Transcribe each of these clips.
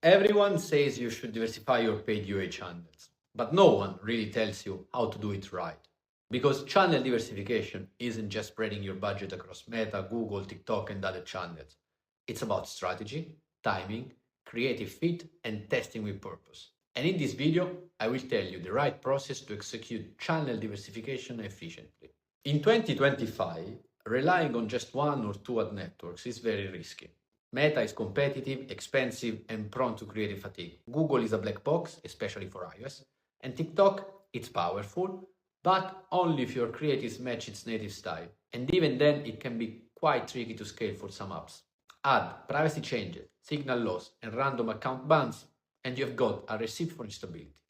Everyone says you should diversify your paid UA channels, but no one really tells you how to do it right. Because channel diversification isn't just spreading your budget across Meta, Google, TikTok, and other channels. It's about strategy, timing, creative fit, and testing with purpose. And in this video, I will tell you the right process to execute channel diversification efficiently. In 2025, relying on just one or two ad networks is very risky. Meta is competitive, expensive, and prone to creative fatigue. Google is a black box, especially for iOS. And TikTok, it's powerful, but only if your creatives match its native style. And even then, it can be quite tricky to scale for some apps. Add privacy changes, signal loss, and random account bans, and you've got a recipe for instability.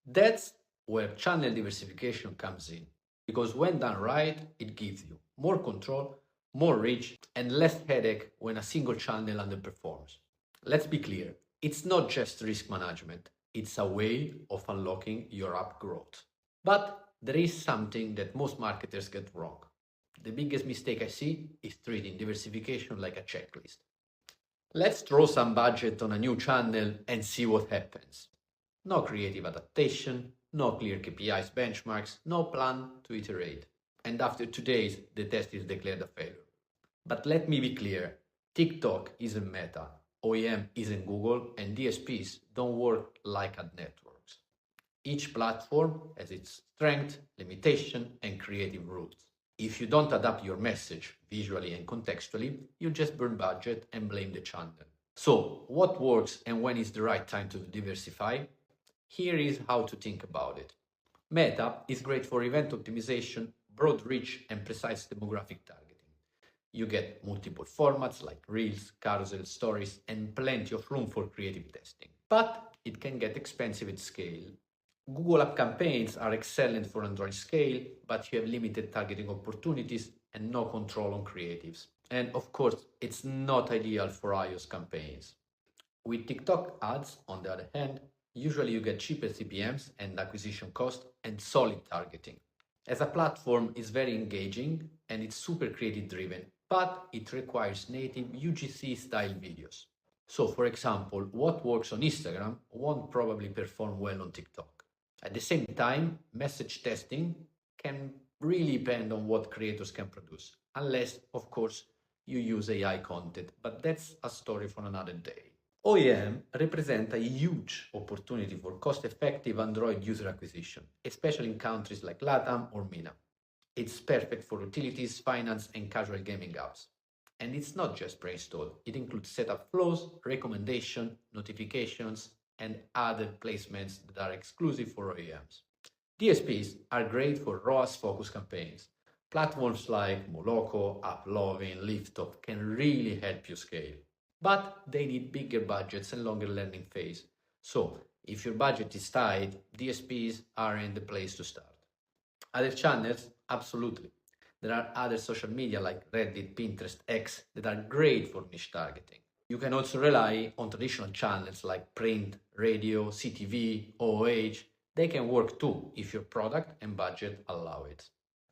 That's where channel diversification comes in, because when done right, it gives you more control, more reach, and less headache when a single channel underperforms. Let's be clear, it's not just risk management, it's a way of unlocking your app growth. But there is something that most marketers get wrong. The biggest mistake I see is treating diversification like a checklist. Let's throw some budget on a new channel and see what happens. No creative adaptation, no clear KPIs benchmarks, no plan to iterate. And after 2 days, the test is declared a failure. But let me be clear, TikTok isn't Meta, OEM isn't Google, and DSPs don't work like ad networks. Each platform has its strength, limitation, and creative rules. If you don't adapt your message visually and contextually, you just burn budget and blame the channel. So, what works and when is the right time to diversify? Here is how to think about it. Meta is great for event optimization, broad reach, and precise demographic targeting. You get multiple formats like Reels, Carousel, Stories, and plenty of room for creative testing. But it can get expensive at scale. Google App Campaigns are excellent for Android scale, but you have limited targeting opportunities and no control on creatives. And of course, it's not ideal for iOS campaigns. With TikTok ads, on the other hand, usually you get cheaper CPMs and acquisition cost and solid targeting. As a platform, it's very engaging and it's super creative driven, but it requires native UGC style videos. So for example, what works on Instagram won't probably perform well on TikTok. At the same time, message testing can really depend on what creators can produce, unless, of course, you use AI content, but that's a story for another day. OEM represent a huge opportunity for cost-effective Android user acquisition, especially in countries like LATAM or MENA. It's perfect for utilities, finance, and casual gaming apps. And it's not just pre-installed, it includes setup flows, recommendation, notifications, and other placements that are exclusive for OEMs. DSPs are great for ROAS-focused campaigns. Platforms like Moloko, AppLovin, Liftoff can really help you scale. But they need bigger budgets and longer learning phase. So, if your budget is tight, DSPs aren't the place to start. Other channels? Absolutely. There are other social media like Reddit, Pinterest, X that are great for niche targeting. You can also rely on traditional channels like print, radio, CTV, OOH. They can work too if your product and budget allow it.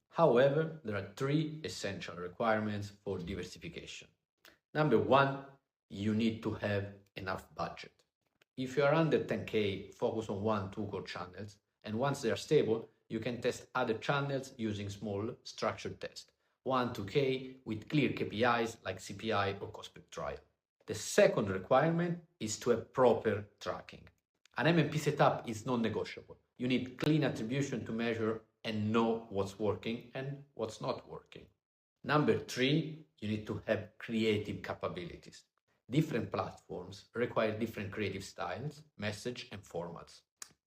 However, there are 3 essential requirements for diversification. Number 1, you need to have enough budget. If you are under 10K, focus on 1-2 core channels, and once they are stable, you can test other channels using small, structured tests. 1-2K with clear KPIs like CPI or cost per trial. The second requirement is to have proper tracking. An MMP setup is non-negotiable. You need clean attribution to measure and know what's working and what's not working. Number 3, you need to have creative capabilities. Different platforms require different creative styles, message, and formats.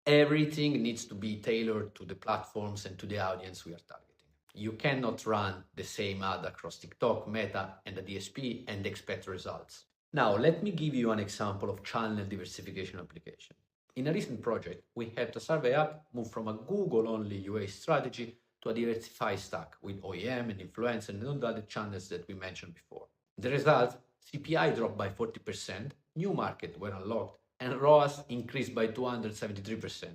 Everything needs to be tailored to the platforms and to the audience we are targeting. You cannot run the same ad across TikTok, Meta, and the DSP and expect results. Now, let me give you an example of channel diversification application. In a recent project, we helped a survey app move from a Google-only UA strategy to a diversified stack with OEM and influencer and all the other channels that we mentioned before. The result, CPI dropped by 40%, new markets were unlocked, and ROAS increased by 273%.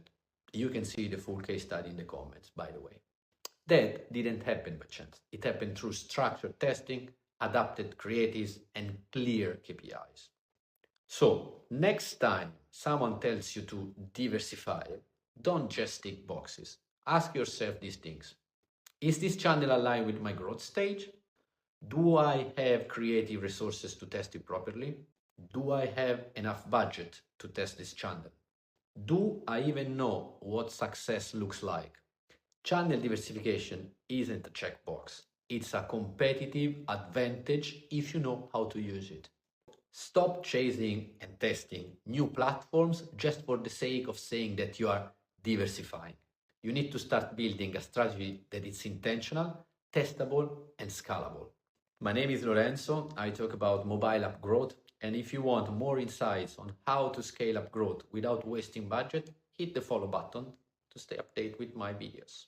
You can see the full case study in the comments, by the way. That didn't happen by chance. It happened through structured testing, adapted creatives, and clear KPIs. So, next time someone tells you to diversify, don't just tick boxes. Ask yourself these things. Is this channel aligned with my growth stage? Do I have creative resources to test it properly? Do I have enough budget to test this channel? Do I even know what success looks like? Channel diversification isn't a checkbox. It's a competitive advantage if you know how to use it. Stop chasing and testing new platforms just for the sake of saying that you are diversifying. You need to start building a strategy that is intentional, testable, and scalable. My name is Lorenzo. I talk about mobile app growth. And if you want more insights on how to scale up growth without wasting budget, hit the follow button to stay updated with my videos.